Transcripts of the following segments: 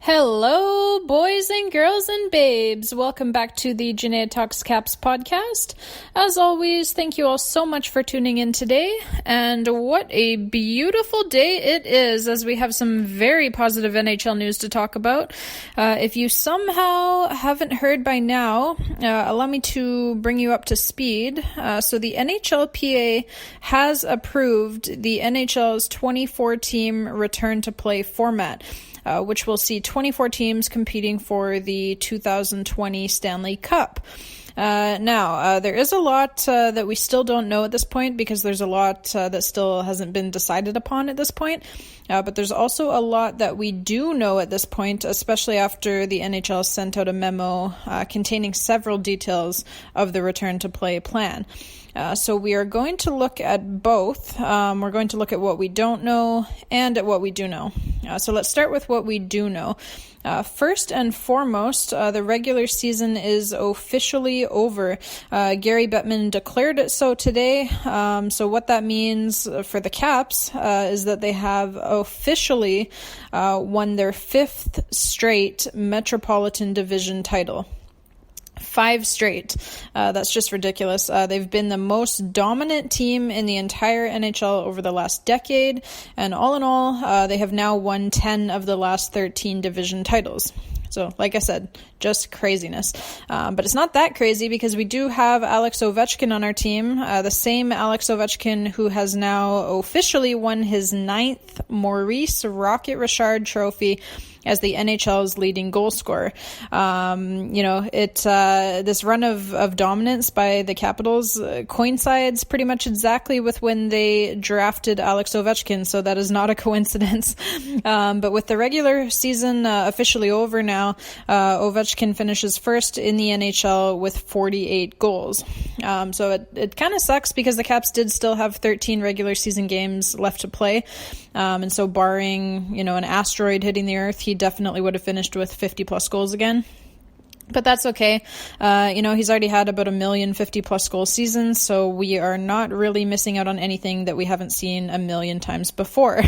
Hello, boys and girls and babes. Welcome back to the Jenaya Talks Caps podcast. As always, thank you all so much for tuning in today. And what a beautiful day it is, as we have some very positive NHL news to talk about. If you somehow haven't heard by now, allow me to bring you up to speed. So the NHLPA has approved the NHL's 24-team return to play format, which will see 24 teams competing for the 2020 Stanley Cup. Now, there is a lot that we still don't know at this point, because there's a lot that still hasn't been decided upon at this point. But there's also a lot that we do know at this point, especially after the NHL sent out a memo containing several details of the return to play plan. So we are going to look at both. We're going to look at what we don't know and at what we do know. So let's start with what we do know. First and foremost, the regular season is officially over. Gary Bettman declared it so today. So what that means for the Caps is that they have officially won their 5th straight Metropolitan Division title. 5 straight. That's just ridiculous. They've been the most dominant team in the entire NHL over the last decade, and all in all, they have now won 10 of the last 13 division titles. So, like I said, just craziness. But it's not that crazy, because we do have Alex Ovechkin on our team, the same Alex Ovechkin who has now officially won his 9th Maurice Rocket Richard Trophy as the NHL's leading goal scorer. This run of dominance by the Capitals coincides pretty much exactly with when they drafted Alex Ovechkin, so that is not a coincidence. But with the regular season officially over now, Ovechkin finishes first in the NHL with 48 goals. So it kind of sucks, because the Caps did still have 13 regular season games left to play. And so barring, an asteroid hitting the Earth, he definitely would have finished with 50 plus goals again. But that's okay. He's already had about 1,000,000 50-plus goal seasons, so we are not really missing out on anything that we haven't seen 1,000,000 times before.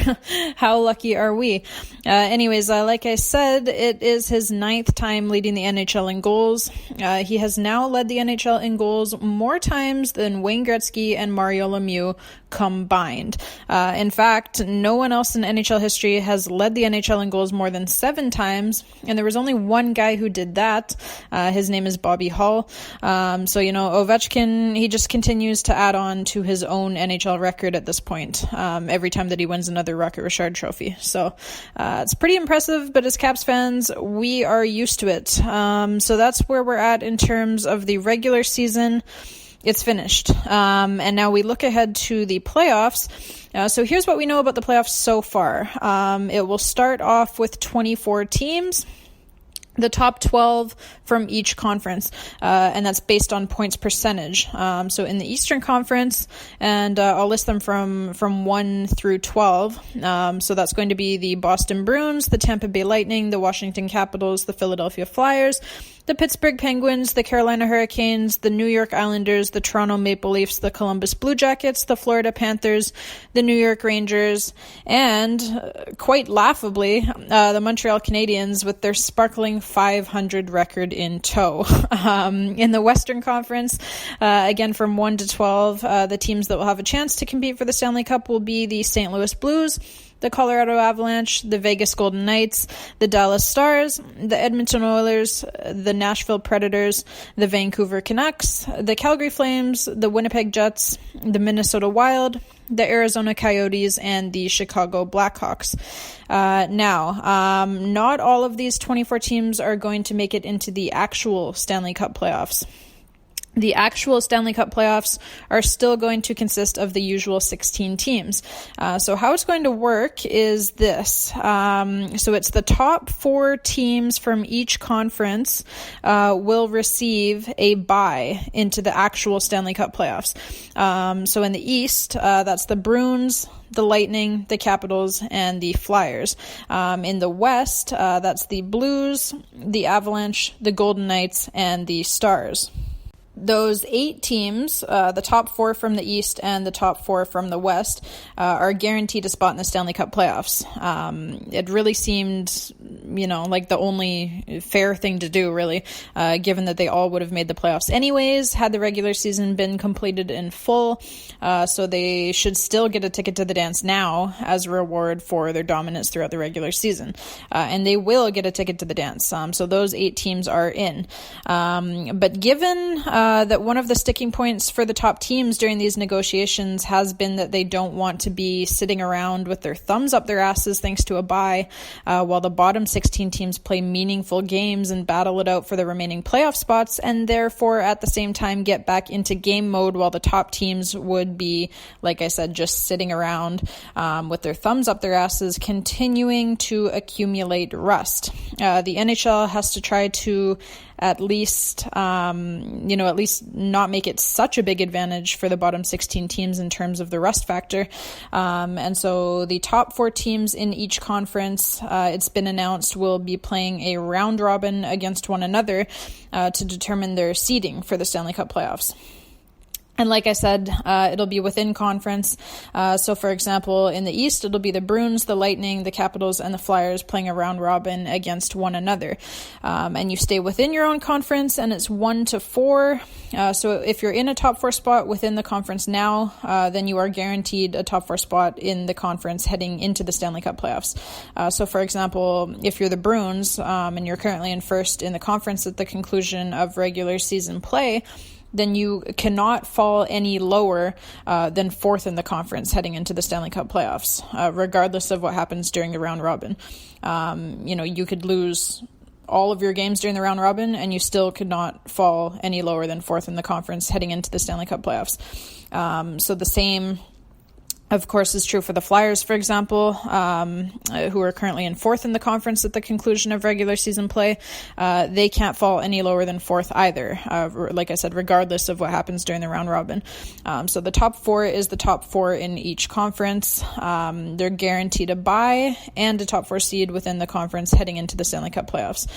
How lucky are we? Anyways, like I said, it is his 9th time leading the NHL in goals. He has now led the NHL in goals more times than Wayne Gretzky and Mario Lemieux combined. In fact, no one else in NHL history has led the NHL in goals more than 7 times, and there was only one guy who did that. His name is Bobby Hull. Ovechkin, he just continues to add on to his own NHL record at this point, every time that he wins another Rocket Richard trophy. So it's pretty impressive, but as Caps fans, we are used to it. So that's where we're at in terms of the regular season. It's finished. And now we look ahead to the playoffs. So here's what we know about the playoffs so far. It will start off with 24 teams. The top 12 from each conference, and that's based on points percentage. So in the Eastern Conference, and I'll list them from 1 through 12. So that's going to be the Boston Bruins, the Tampa Bay Lightning, the Washington Capitals, the Philadelphia Flyers, the Pittsburgh Penguins, the Carolina Hurricanes, the New York Islanders, the Toronto Maple Leafs, the Columbus Blue Jackets, the Florida Panthers, the New York Rangers, and quite laughably, the Montreal Canadiens with their sparkling 500 record in tow. In the Western Conference, again from 1 to 12, the teams that will have a chance to compete for the Stanley Cup will be the St. Louis Blues, the Colorado Avalanche, the Vegas Golden Knights, the Dallas Stars, the Edmonton Oilers, the Nashville Predators, the Vancouver Canucks, the Calgary Flames, the Winnipeg Jets, the Minnesota Wild, the Arizona Coyotes, and the Chicago Blackhawks. Not all of these 24 teams are going to make it into the actual Stanley Cup playoffs. The actual Stanley Cup playoffs are still going to consist of the usual 16 teams. So how it's going to work is this. So it's the top 4 teams from each conference will receive a bye into the actual Stanley Cup playoffs. So in the East, that's the Bruins, the Lightning, the Capitals, and the Flyers. In the West, that's the Blues, the Avalanche, the Golden Knights, and the Stars. Those 8 teams, the top 4 from the East and the top 4 from the West, are guaranteed a spot in the Stanley Cup playoffs. It really seemed, like the only fair thing to do, really, given that they all would have made the playoffs anyways, had the regular season been completed in full. So they should still get a ticket to the dance now as a reward for their dominance throughout the regular season. And they will get a ticket to the dance. So those 8 teams are in. But given that one of the sticking points for the top teams during these negotiations has been that they don't want to be sitting around with their thumbs up their asses thanks to a bye, while the bottom 16 teams play meaningful games and battle it out for the remaining playoff spots, and therefore at the same time get back into game mode while the top teams would be, like I said, just sitting around with their thumbs up their asses, continuing to accumulate rust. The NHL has to try to at least not make it such a big advantage for the bottom 16 teams in terms of the rust factor. And so the top 4 teams in each conference, it's been announced, will be playing a round robin against one another to determine their seeding for the Stanley Cup playoffs. And like I said, it'll be within conference. So, for example, in the East, it'll be the Bruins, the Lightning, the Capitals, and the Flyers playing a round robin against one another. And you stay within your own conference, and it's 1-4. So if you're in a top 4 spot within the conference now, then you are guaranteed a top 4 spot in the conference heading into the Stanley Cup playoffs. So, for example, if you're the Bruins and you're currently in first in the conference at the conclusion of regular season play, then you cannot fall any lower than 4th in the conference heading into the Stanley Cup playoffs, regardless of what happens during the round robin. You could lose all of your games during the round robin, and you still could not fall any lower than 4th in the conference heading into the Stanley Cup playoffs. So the same, of course, is true for the Flyers, for example, who are currently in 4th in the conference at the conclusion of regular season play. They can't fall any lower than 4th either, like I said, regardless of what happens during the round robin. So the top 4 is the top 4 in each conference. They're guaranteed a bye and a top 4 seed within the conference heading into the Stanley Cup playoffs.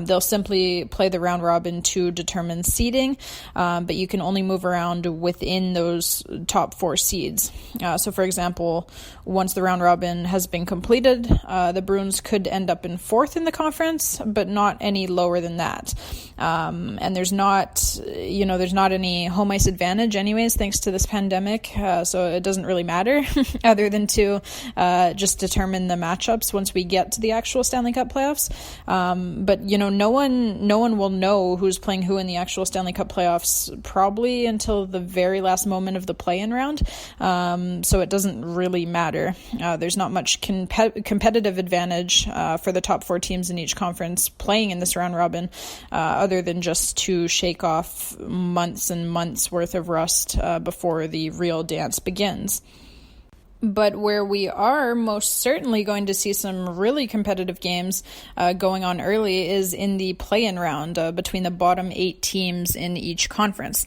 They'll simply play the round robin to determine seeding, but you can only move around within those top 4 seeds. So, for example, once the round robin has been completed, the Bruins could end up in 4th in the conference, but not any lower than that. And there's not any home ice advantage anyways, thanks to this pandemic. So it doesn't really matter other than to just determine the matchups once we get to the actual Stanley Cup playoffs. But no one will know who's playing who in the actual Stanley Cup playoffs probably until the very last moment of the play-in round. So it doesn't really matter. There's not much competitive advantage for the top 4 teams in each conference playing in this round robin, other than just to shake off months and months worth of rust before the real dance begins. But where we are most certainly going to see some really competitive games going on early is in the play-in round between the bottom 8 teams in each conference.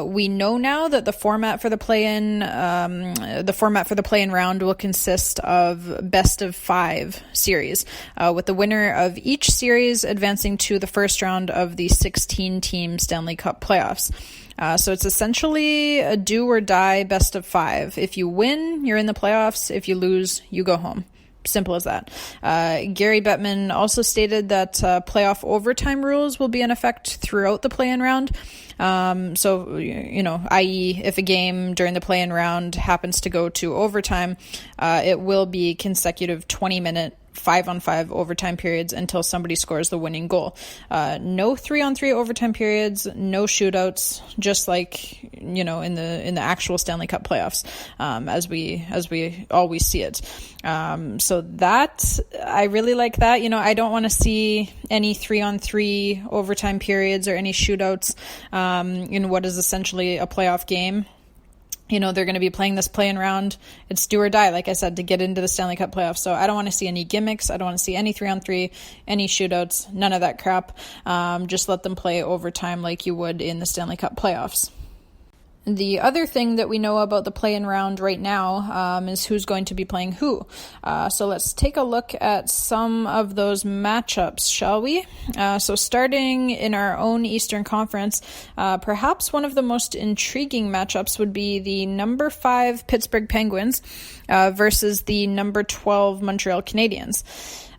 We know now that the format for the play-in round will consist of best of 5 series, with the winner of each series advancing to the first round of the 16-team Stanley Cup playoffs. So it's essentially a do or die best of 5. If you win, you're in the playoffs. If you lose, you go home. Simple as that. Gary Bettman also stated that playoff overtime rules will be in effect throughout the play-in round. So, i.e., if a game during the play-in round happens to go to overtime, it will be consecutive 20-minute 5-on-5 overtime periods until somebody scores the winning goal. No 3-on-3 overtime periods, no shootouts, just like, in the actual Stanley Cup playoffs, as we always see it. So that, I really like that. I don't want to see any 3-on-3 overtime periods or any shootouts, in what is essentially a playoff game. They're going to be playing this play-in round. It's do or die, like I said, to get into the Stanley Cup playoffs. So I don't want to see any gimmicks. I don't want to see any 3-on-3, any shootouts, none of that crap. Just let them play overtime like you would in the Stanley Cup playoffs. The other thing that we know about the play-in round right now is who's going to be playing who. So let's take a look at some of those matchups, shall we? So starting in our own Eastern Conference, perhaps one of the most intriguing matchups would be the number 5 Pittsburgh Penguins versus the number 12 Montreal Canadiens.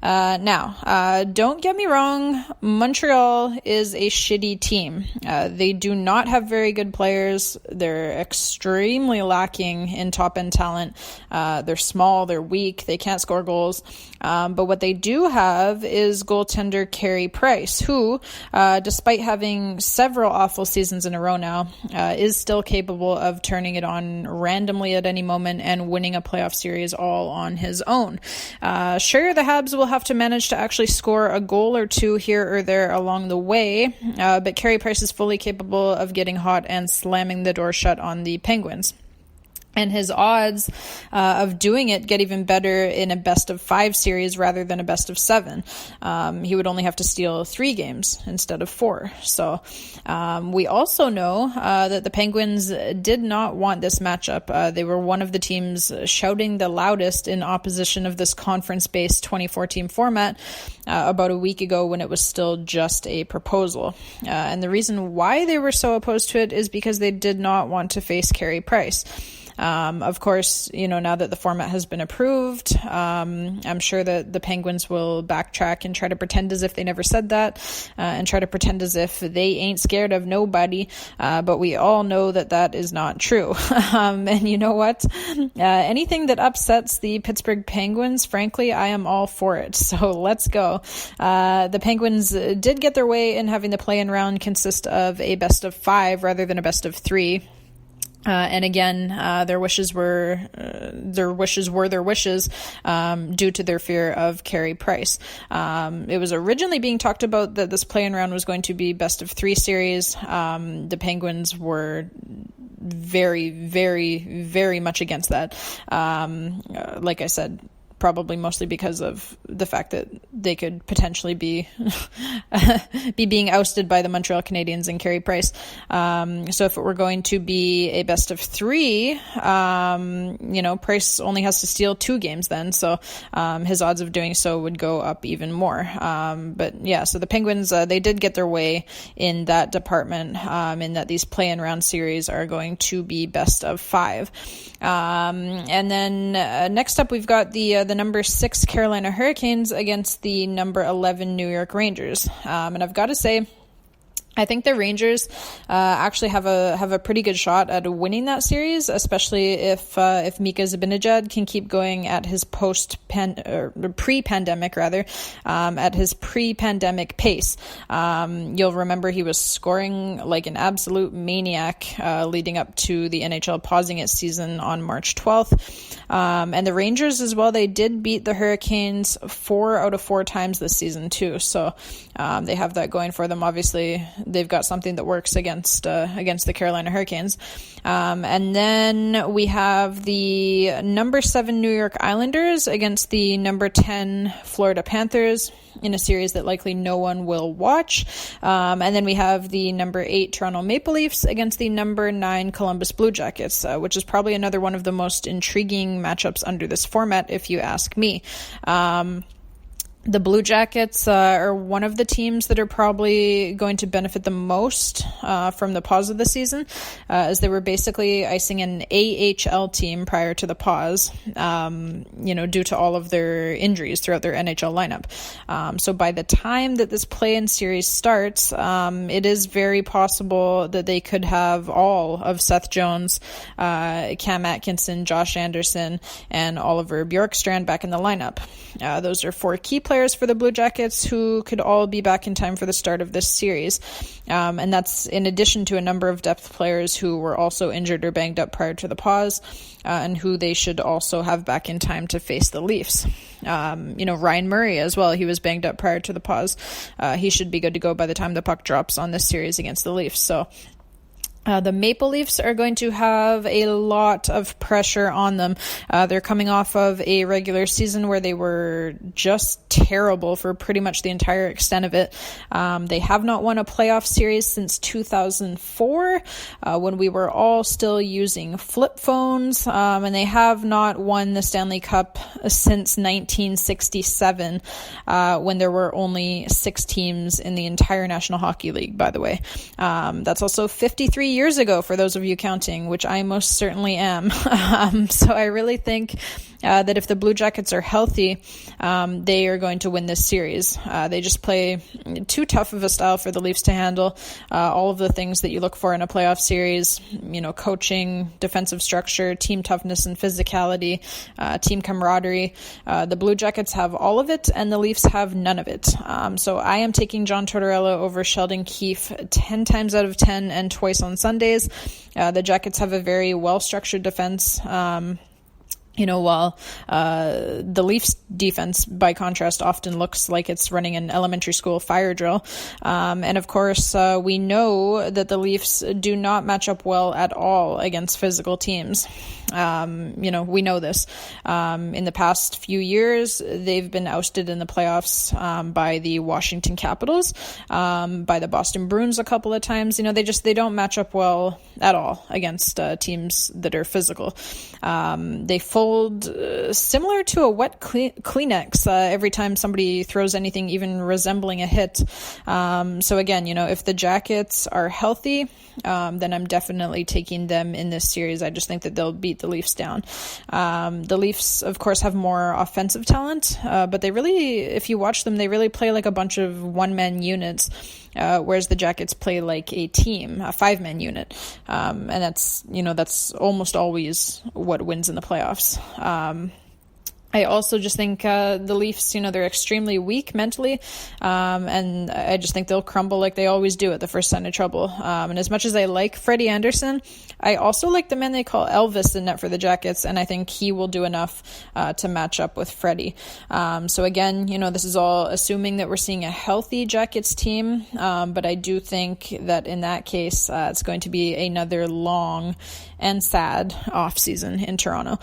Now, don't get me wrong, Montreal is a shitty team. They do not have very good players. They're extremely lacking in top-end talent. They're small, they're weak, they can't score goals. But what they do have is goaltender Carey Price, who, despite having several awful seasons in a row now, is still capable of turning it on randomly at any moment and winning a playoff series all on his own. Sure, the Habs will have to manage to actually score a goal or two here or there along the way, but Carey Price is fully capable of getting hot and slamming the door shut on the Penguins. And his odds of doing it get even better in a best-of-5 series rather than a best-of-7. He would only have to steal 3 games instead of 4. So we also know that the Penguins did not want this matchup. They were one of the teams shouting the loudest in opposition of this conference-based 24-team format about a week ago when it was still just a proposal. And the reason why they were so opposed to it is because they did not want to face Carey Price. Of course, now that the format has been approved, I'm sure that the Penguins will backtrack and try to pretend as if they never said that, and try to pretend as if they ain't scared of nobody. But we all know that that is not true. And you know what? Anything that upsets the Pittsburgh Penguins, frankly, I am all for it. So let's go. The Penguins did get their way in having the play-in round consist of a best-of-5 rather than a best-of-3. And again, their wishes were their wishes due to their fear of Carey Price. It was originally being talked about that this play-in round was going to be best-of-3 series. The Penguins were very, very, very much against that. Like I said, probably mostly because of the fact that they could potentially be being ousted by the Montreal Canadiens and Carey Price. So if it were going to be a best of 3, Price only has to steal 2 games then. So his odds of doing so would go up even more. But yeah, so the Penguins, they did get their way in that department, in that these play-in round series are going to be best of 5. And then next up, we've got the number 6 Carolina Hurricanes against the number 11 New York Rangers. And I've got to say, I think the Rangers actually have a pretty good shot at winning that series, especially if Mika Zibanejad can keep going at his pre-pandemic pace. You'll remember he was scoring like an absolute maniac leading up to the NHL pausing its season on March 12th. And the Rangers as well, they did beat the Hurricanes 4 out of 4 times this season too. So they have that going for them. Obviously, they've got something that works against the Carolina Hurricanes. And then we have the number 7 New York Islanders against the number 10 Florida Panthers in a series that likely no one will watch. And then we have the number 8 Toronto Maple Leafs against the number 9 Columbus Blue Jackets, which is probably another one of the most intriguing matchups under this format, if you ask me. The Blue Jackets are one of the teams that are probably going to benefit the most from the pause of the season, as they were basically icing an AHL team prior to the pause, due to all of their injuries throughout their NHL lineup. So by the time that this play-in series starts, it is very possible that they could have all of Seth Jones, Cam Atkinson, Josh Anderson, and Oliver Bjorkstrand back in the lineup. Those are 4 key players for the Blue Jackets who could all be back in time for the start of this series. And that's in addition to a number of depth players who were also injured or banged up prior to the pause, and who they should also have back in time to face the Leafs. Ryan Murray as well. He was banged up prior to the pause. He should be good to go by the time the puck drops on this series against the Leafs. So The Maple Leafs are going to have a lot of pressure on them. They're coming off of a regular season where they were just terrible for pretty much the entire extent of it. They have not won a playoff series since 2004, when we were all still using flip phones, and they have not won the Stanley Cup since 1967, when there were only 6 teams in the entire National Hockey League, by the way. That's also 53 years ago, for those of you counting, which I most certainly am. So I really think that if the Blue Jackets are healthy, they are going to win this series. They just play too tough of a style for the Leafs to handle. All of the things that you look for in a playoff series, coaching, defensive structure, team toughness and physicality, team camaraderie. The Blue Jackets have all of it, and the Leafs have none of it. So I am taking John Tortorella over Sheldon Keefe 10 times out of 10 and twice on Sundays. The Jackets have a very well-structured defense. While the Leafs defense, by contrast, often looks like it's running an elementary school fire drill. And of course, we know that the Leafs do not match up well at all against physical teams. We know this. In the past few years, they've been ousted in the playoffs by the Washington Capitals, by the Boston Bruins a couple of times. They don't match up well at all against teams that are physical. They fold similar to a wet Kleenex every time somebody throws anything even resembling a hit. So again, if the Jackets are healthy, then I'm definitely taking them in this series. I just think that they'll beat the Leafs down. The Leafs, of course, have more offensive talent, but they really, if you watch them, they really play like a bunch of one-man units, whereas the Jackets play like a team, a 5-man unit. And that's almost always what wins in the playoffs. I also just think the Leafs, they're extremely weak mentally, and I just think they'll crumble like they always do at the first sign of trouble. And as much as I like Freddie Anderson, I also like the man they call Elvis in net for the Jackets, and I think he will do enough to match up with Freddie. So again, this is all assuming that we're seeing a healthy Jackets team, but I do think that in that case, it's going to be another long and sad offseason in Toronto.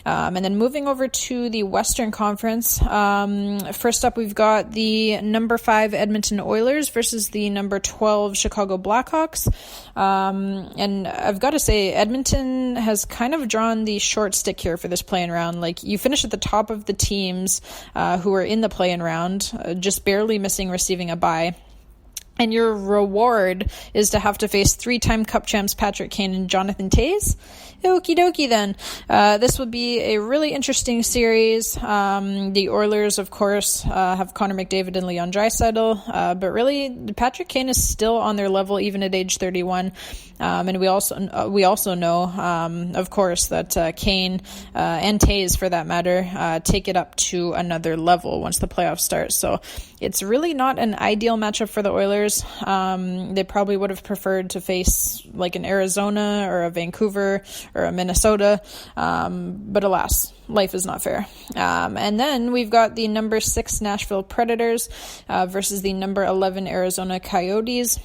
And then moving over to the Western Conference, first up we've got the number 5 Edmonton Oilers versus the number 12 Chicago Blackhawks. And I've got to say, Edmonton has kind of drawn the short stick here for this play-in round. Like, you finish at the top of the teams who are in the play-in round, just barely missing receiving a bye. And your reward is to have to face 3-time Cup champs Patrick Kane and Jonathan Toews. Okie dokie then. This will be a really interesting series. The Oilers, of course, have Connor McDavid and Leon Draisaitl, but really Patrick Kane is still on their level even at age 31. And we also know, of course, that Kane and Toews, for that matter, take it up to another level once the playoffs start. So it's really not an ideal matchup for the Oilers. They probably would have preferred to face like an Arizona or a Vancouver or a Minnesota, but alas, life is not fair. And then we've got the number 6 Nashville Predators versus the number 11 Arizona Coyotes.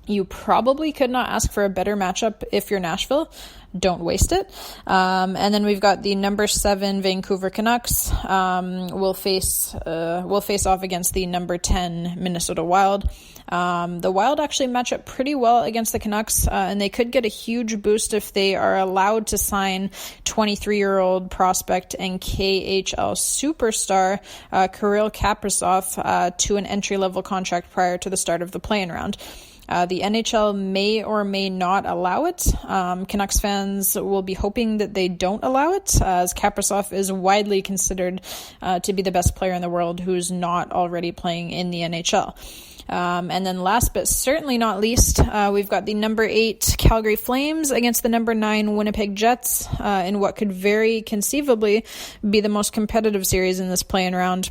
You probably could not ask for a better matchup if you're Nashville. Don't waste it. And then we've got the number 7 Vancouver Canucks. Will face off against the number 10 Minnesota Wild. The Wild actually match up pretty well against the Canucks, and they could get a huge boost if they are allowed to sign 23-year-old prospect and KHL superstar Kirill Kaprizov to an entry-level contract prior to the start of the play-in round. The NHL may or may not allow it. Canucks fans will be hoping that they don't allow it, as Kaprizov is widely considered to be the best player in the world who's not already playing in the NHL. And then last but certainly not least, we've got the number 8 Calgary Flames against the number 9 Winnipeg Jets in what could very conceivably be the most competitive series in this play-in round.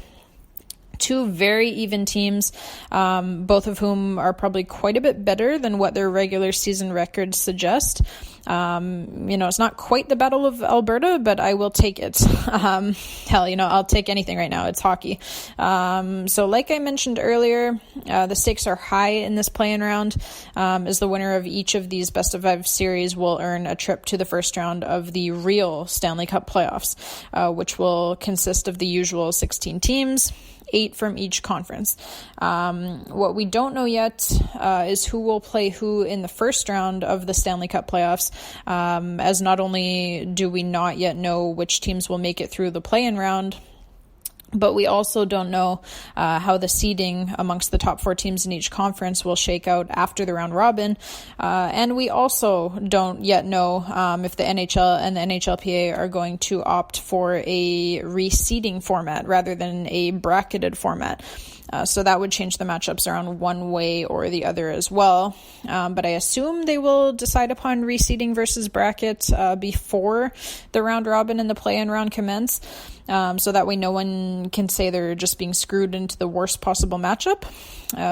2 very even teams, both of whom are probably quite a bit better than what their regular season records suggest. It's not quite the Battle of Alberta, but I will take it. I'll take anything right now. It's hockey. So like I mentioned earlier, the stakes are high in this play-in round, as the winner of each of these best-of-5 series will earn a trip to the first round of the real Stanley Cup playoffs, which will consist of the usual 16 teams, 8 from each conference. What we don't know yet is who will play who in the first round of the Stanley Cup playoffs, as not only do we not yet know which teams will make it through the play-in round, but we also don't know how the seeding amongst the top 4 teams in each conference will shake out after the round robin. And we also don't yet know if the NHL and the NHLPA are going to opt for a reseeding format rather than a bracketed format. So that would change the matchups around one way or the other as well. But I assume they will decide upon reseeding versus bracket before the round robin and the play-in round commence. So that way no one can say they're just being screwed into the worst possible matchup,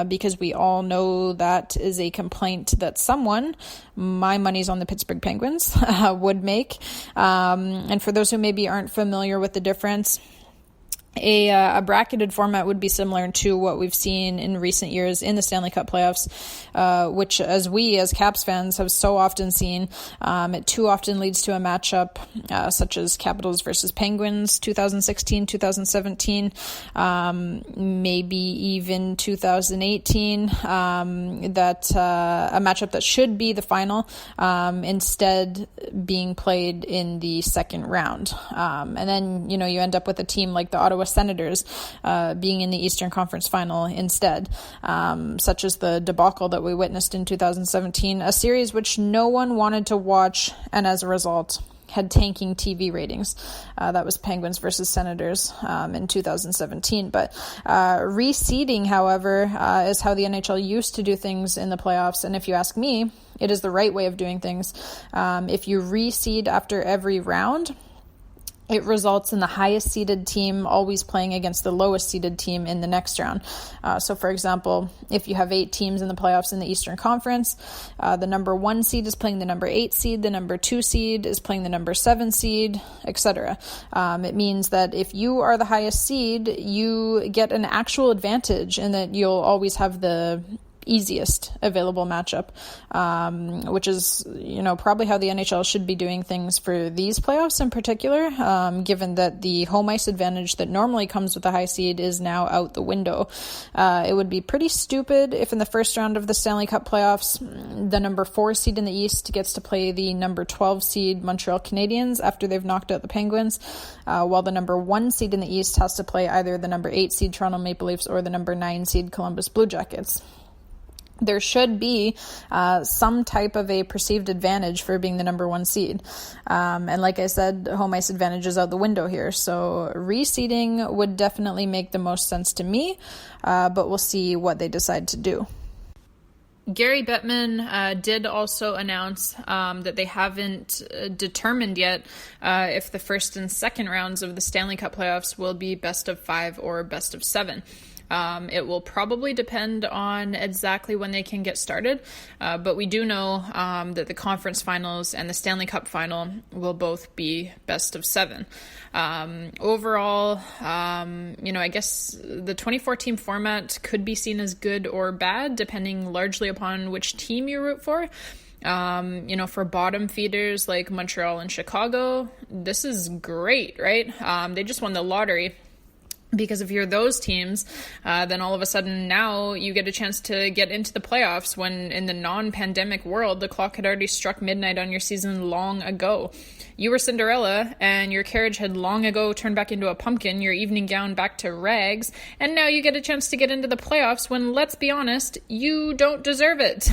because we all know that is a complaint that someone, my money's on the Pittsburgh Penguins, would make. And for those who maybe aren't familiar with the difference, a bracketed format would be similar to what we've seen in recent years in the Stanley Cup playoffs, which as we as Caps fans have so often seen, it too often leads to a matchup such as Capitals versus Penguins 2016, 2017, maybe even 2018, that a matchup that should be the final instead being played in the second round. And then, you end up with a team like the Ottawa Senators being in the Eastern Conference Final instead, such as the debacle that we witnessed in 2017, a series which no one wanted to watch, and as a result had tanking TV ratings. That was Penguins versus Senators in 2017. But reseeding, however, is how the NHL used to do things in the playoffs, and if you ask me, it is the right way of doing things. If you reseed after every round, it results in the highest seeded team always playing against the lowest seeded team in the next round. So for example, if you have 8 teams in the playoffs in the Eastern Conference, the number 1 seed is playing the number 8 seed, the number 2 seed is playing the number 7 seed, etc. It means that if you are the highest seed, you get an actual advantage in that you'll always have the easiest available matchup, which is, probably how the NHL should be doing things for these playoffs in particular, given that the home ice advantage that normally comes with the high seed is now out the window. It would be pretty stupid if in the first round of the Stanley Cup playoffs, the number 4 seed in the East gets to play the number 12 seed Montreal Canadiens after they've knocked out the Penguins, while the number 1 seed in the East has to play either the number 8 seed Toronto Maple Leafs or the number 9 seed Columbus Blue Jackets. There should be some type of a perceived advantage for being the number 1 seed. And like I said, home ice advantage is out the window here. So reseeding would definitely make the most sense to me, but we'll see what they decide to do. Gary Bettman did also announce that they haven't determined yet if the first and second rounds of the Stanley Cup playoffs will be best of 5 or best of 7. It will probably depend on exactly when they can get started, but we do know that the conference finals and the Stanley Cup final will both be best of 7. Overall, I guess the 24-team format could be seen as good or bad, depending largely upon which team you root for. For bottom feeders like Montreal and Chicago, this is great, right? They just won the lottery. Because if you're those teams, then all of a sudden now you get a chance to get into the playoffs when in the non-pandemic world, the clock had already struck midnight on your season long ago. You were Cinderella and your carriage had long ago turned back into a pumpkin, your evening gown back to rags, and now you get a chance to get into the playoffs when, let's be honest, you don't deserve it.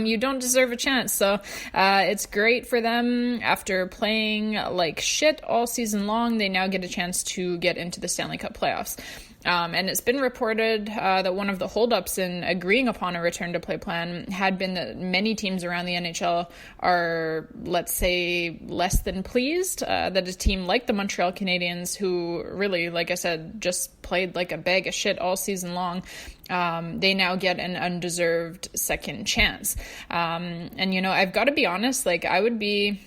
You don't deserve a chance. So it's great for them. After playing like shit all season long, they now get a chance to get into the Stanley Cup playoffs. And it's been reported that one of the holdups in agreeing upon a return to play plan had been that many teams around the NHL are, let's say, less than pleased that a team like the Montreal Canadiens, who really, like I said, just played like a bag of shit all season long, they now get an undeserved second chance. And, you know, I've got to be honest, like I would be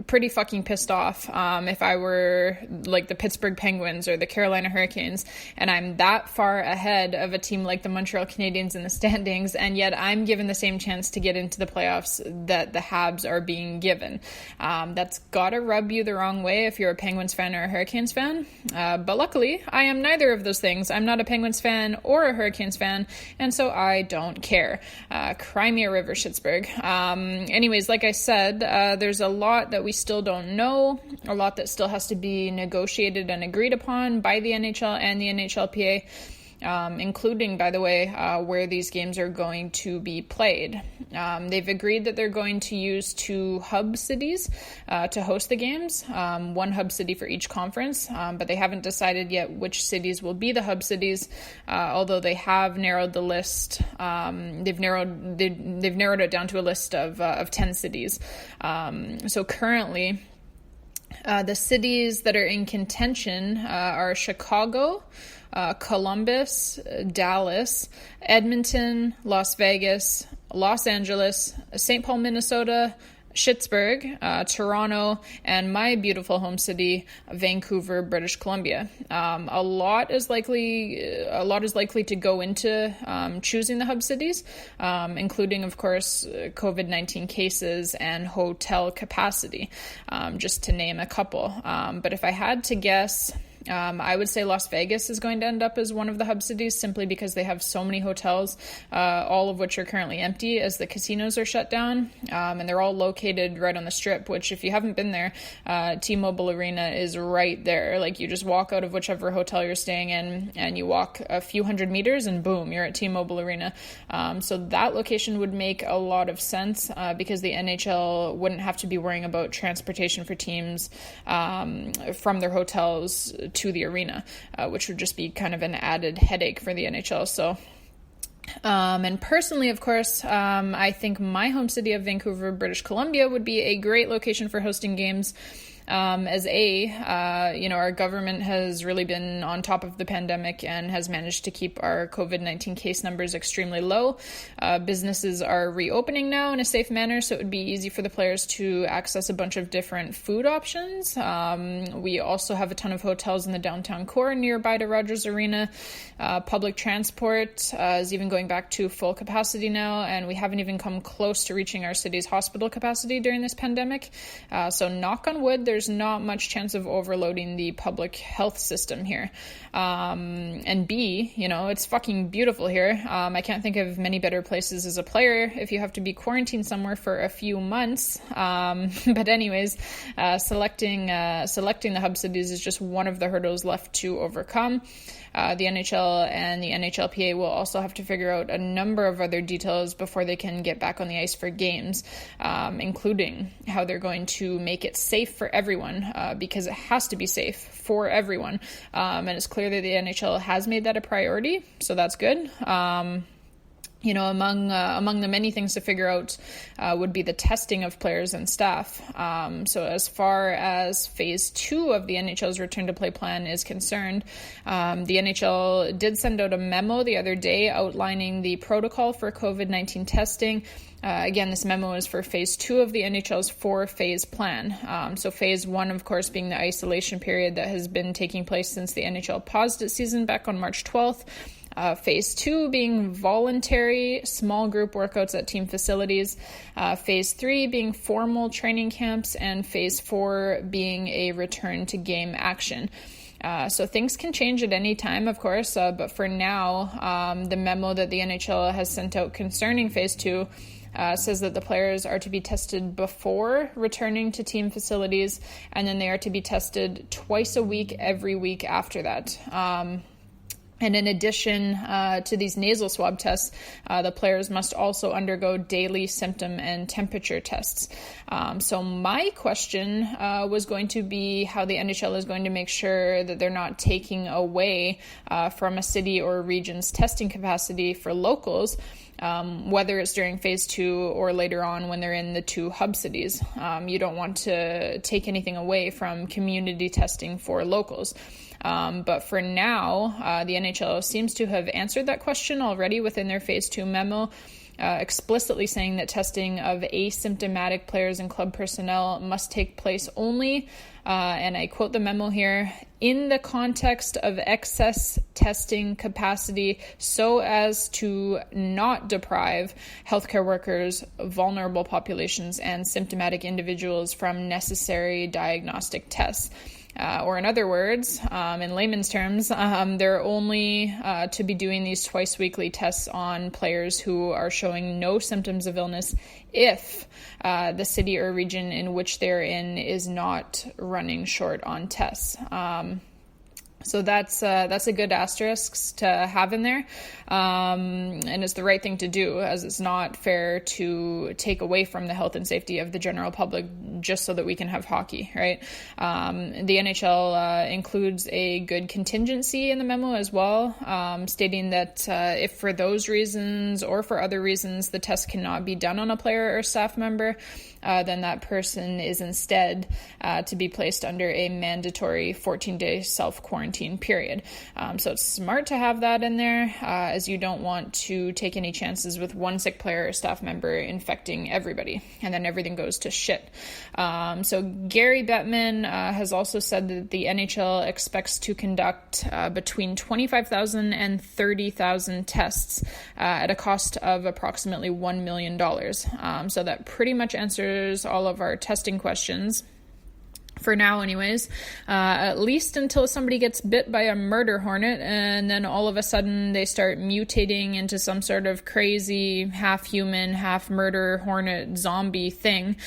pretty fucking pissed off if I were like the Pittsburgh Penguins or the Carolina Hurricanes, and I'm that far ahead of a team like the Montreal Canadiens in the standings, and yet I'm given the same chance to get into the playoffs that the Habs are being given. That's gotta rub you the wrong way if you're a Penguins fan or a Hurricanes fan, but luckily I am neither of those things. I'm not a Penguins fan or a Hurricanes fan, and so I don't care. Cry me a river, Schittsburg. Anyways, like I said, there's a lot that we still don't know, a lot that still has to be negotiated and agreed upon by the NHL and the NHLPA, including, by the way, where these games are going to be played. They've agreed that they're going to use 2 hub cities to host the games, 1 hub city for each conference, but they haven't decided yet which cities will be the hub cities, although they have narrowed the list. They've narrowed it down to a list of 10 cities. So currently, the cities that are in contention are Chicago, Columbus, Dallas, Edmonton, Las Vegas, Los Angeles, St. Paul, Minnesota, Schittsburg, Toronto, and my beautiful home city, Vancouver, British Columbia. A lot is likely to go into choosing the hub cities, including, of course, COVID-19 cases and hotel capacity, just to name a couple. But if I had to guess, I would say Las Vegas is going to end up as one of the hub cities simply because they have so many hotels, all of which are currently empty as the casinos are shut down, and they're all located right on the Strip, which if you haven't been there, T-Mobile Arena is right there. Like you just walk out of whichever hotel you're staying in and you walk a few hundred meters and boom, you're at T-Mobile Arena. So that location would make a lot of sense because the NHL wouldn't have to be worrying about transportation for teams from their hotels to the arena, which would just be kind of an added headache for the NHL. So, and personally, of course, I think my home city of Vancouver, British Columbia would be a great location for hosting games. As our government has really been on top of the pandemic and has managed to keep our COVID-19 case numbers extremely low. Businesses are reopening now in a safe manner, so it would be easy for the players to access a bunch of different food options. We also have a ton of hotels in the downtown core nearby to Rogers Arena. Public transport is even going back to full capacity now, and we haven't even come close to reaching our city's hospital capacity during this pandemic. So knock on wood, there's not much chance of overloading the public health system here. And B, it's fucking beautiful here. I can't think of many better places as a player if you have to be quarantined somewhere for a few months. But anyways, selecting the hub cities is just one of the hurdles left to overcome. The NHL and the NHLPA will also have to figure out a number of other details before they can get back on the ice for games, including how they're going to make it safe for everyone, because it has to be safe for everyone. And it's clear that the NHL has made that a priority, so that's good. Among the many things to figure out would be the testing of players and staff. So as far as phase 2 of the NHL's return to play plan is concerned, the NHL did send out a memo the other day outlining the protocol for COVID-19 testing. Again, this memo is for phase 2 of the NHL's 4-phase plan. So phase 1, of course, being the isolation period that has been taking place since the NHL paused its season back on March 12th. Phase 2 being voluntary small group workouts at team facilities, phase 3 being formal training camps, and phase 4 being a return to game action. So things can change at any time, of course, but for now, the memo that the NHL has sent out concerning phase 2 says that the players are to be tested before returning to team facilities, and then they are to be tested twice a week, every week after that. And in addition to these nasal swab tests, the players must also undergo daily symptom and temperature tests. So my question was going to be how the NHL is going to make sure that they're not taking away from a city or region's testing capacity for locals, whether it's during phase 2 or later on when they're in the 2 hub cities. You don't want to take anything away from community testing for locals. But for now, the NHL seems to have answered that question already within their phase 2 memo, explicitly saying that testing of asymptomatic players and club personnel must take place only, and I quote the memo here, in the context of excess testing capacity so as to not deprive healthcare workers, vulnerable populations, and symptomatic individuals from necessary diagnostic tests. Or in other words, in layman's terms, they're only to be doing these twice weekly tests on players who are showing no symptoms of illness if the city or region in which they're in is not running short on tests. So that's a good asterisk to have in there, and it's the right thing to do, as it's not fair to take away from the health and safety of the general public just so that we can have hockey, right? The NHL includes a good contingency in the memo as well, stating that if for those reasons or for other reasons the test cannot be done on a player or staff member, then that person is instead to be placed under a mandatory 14-day self-quarantine period. So it's smart to have that in there, as you don't want to take any chances with one sick player or staff member infecting everybody, and then everything goes to shit. So Gary Bettman has also said that the NHL expects to conduct between 25,000 and 30,000 tests at a cost of approximately $1 million. So that pretty much answers all of our testing questions. For now anyways, at least until somebody gets bit by a murder hornet and then all of a sudden they start mutating into some sort of crazy half-human, half-murder hornet zombie thing,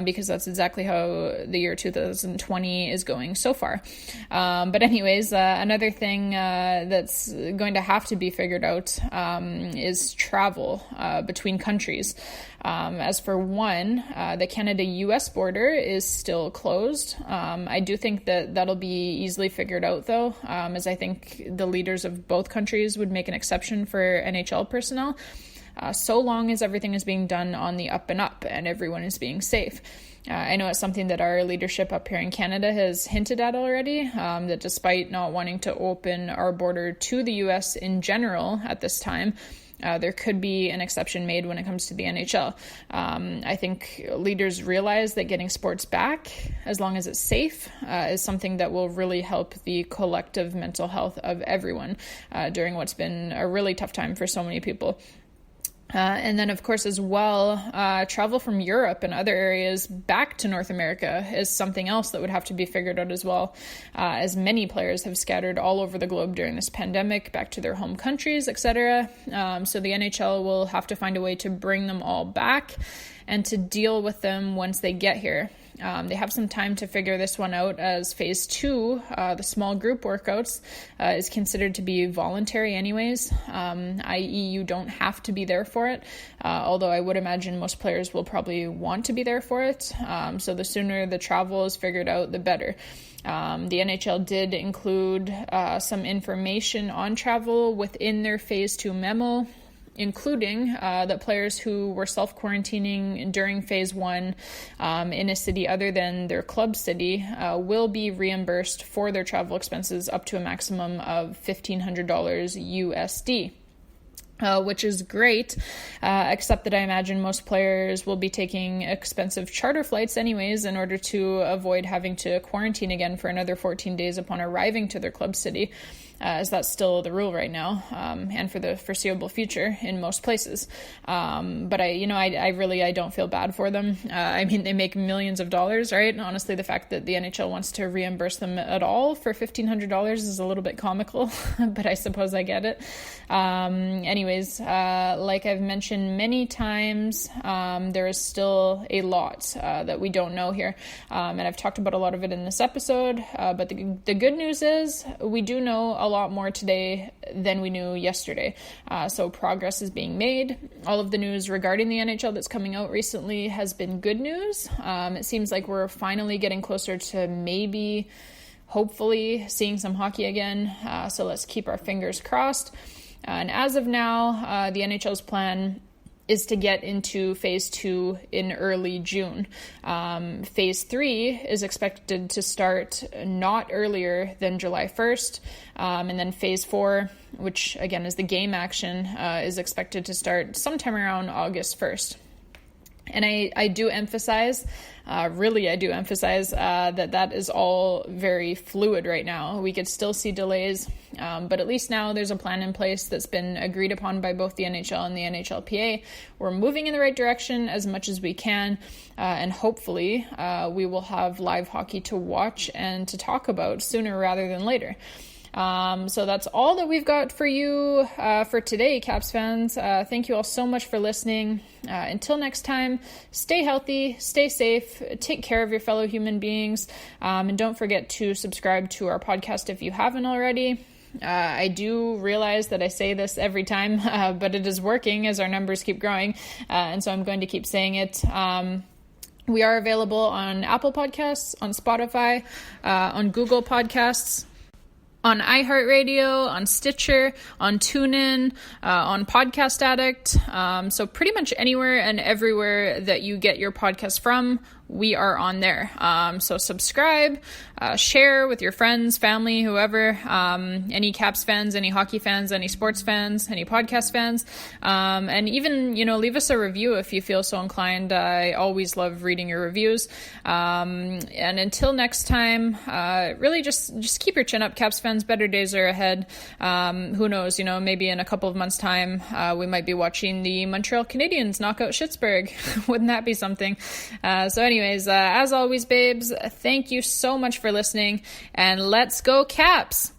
because that's exactly how the year 2020 is going so far. But anyways, another thing that's going to have to be figured out is travel between countries. As for one, the Canada-US border is still closed. I do think that that'll be easily figured out, though, as I think the leaders of both countries would make an exception for NHL personnel, so long as everything is being done on the up and up and everyone is being safe. I know it's something that our leadership up here in Canada has hinted at already, that despite not wanting to open our border to the US in general at this time, there could be an exception made when it comes to the NHL. I think leaders realize that getting sports back, as long as it's safe, is something that will really help the collective mental health of everyone during what's been a really tough time for so many people. And then, of course, as well, travel from Europe and other areas back to North America is something else that would have to be figured out as well, as many players have scattered all over the globe during this pandemic, back to their home countries, etc. So the NHL will have to find a way to bring them all back and to deal with them once they get here. They have some time to figure this one out, as phase 2, the small group workouts, is considered to be voluntary anyways, i.e. you don't have to be there for it, although I would imagine most players will probably want to be there for it, so the sooner the travel is figured out, the better. The NHL did include some information on travel within their phase 2 memo, including that players who were self-quarantining during phase 1 in a city other than their club city will be reimbursed for their travel expenses up to a maximum of $1,500 USD. Which is great, except that I imagine most players will be taking expensive charter flights anyways in order to avoid having to quarantine again for another 14 days upon arriving to their club city, as that's still the rule right now, and for the foreseeable future in most places. But I don't feel bad for them. I mean, they make millions of dollars, right? And honestly, the fact that the NHL wants to reimburse them at all for $1,500 is a little bit comical, but I suppose I get it. Anyways, like I've mentioned many times, there is still a lot that we don't know here, and I've talked about a lot of it in this episode, but the good news is we do know a lot more today than we knew yesterday. So progress is being made. All of the news regarding the NHL that's coming out recently has been good news. It seems like we're finally getting closer to maybe, hopefully, seeing some hockey again. So let's keep our fingers crossed. And as of now, the NHL's plan is to get into phase 2 in early June. Phase 3 is expected to start not earlier than July 1st. And then phase 4, which again is the game action, is expected to start sometime around August 1st. And I do emphasize, that is all very fluid right now. We could still see delays, but at least now there's a plan in place that's been agreed upon by both the NHL and the NHLPA. We're moving in the right direction as much as we can, and hopefully we will have live hockey to watch and to talk about sooner rather than later. So that's all that we've got for you for today, Caps fans. Thank you all so much for listening. Until next time, stay healthy, stay safe, take care of your fellow human beings, and don't forget to subscribe to our podcast if you haven't already. I do realize that I say this every time, but it is working as our numbers keep growing, and so I'm going to keep saying it. We are available on Apple Podcasts, on Spotify, on Google Podcasts, on iHeartRadio, on Stitcher, on TuneIn, on Podcast Addict. So pretty much anywhere and everywhere that you get your podcast from, we are on there. So subscribe, share with your friends, family, whoever, any Caps fans, any hockey fans, any sports fans, any podcast fans, and even, leave us a review if you feel so inclined. I always love reading your reviews. And until next time, really just keep your chin up, Caps fans. Better days are ahead. Who knows, maybe in a couple of months' time, we might be watching the Montreal Canadiens knock out Pittsburgh. Wouldn't that be something? So anyways, as always, babes, thank you so much for listening, and let's go Caps!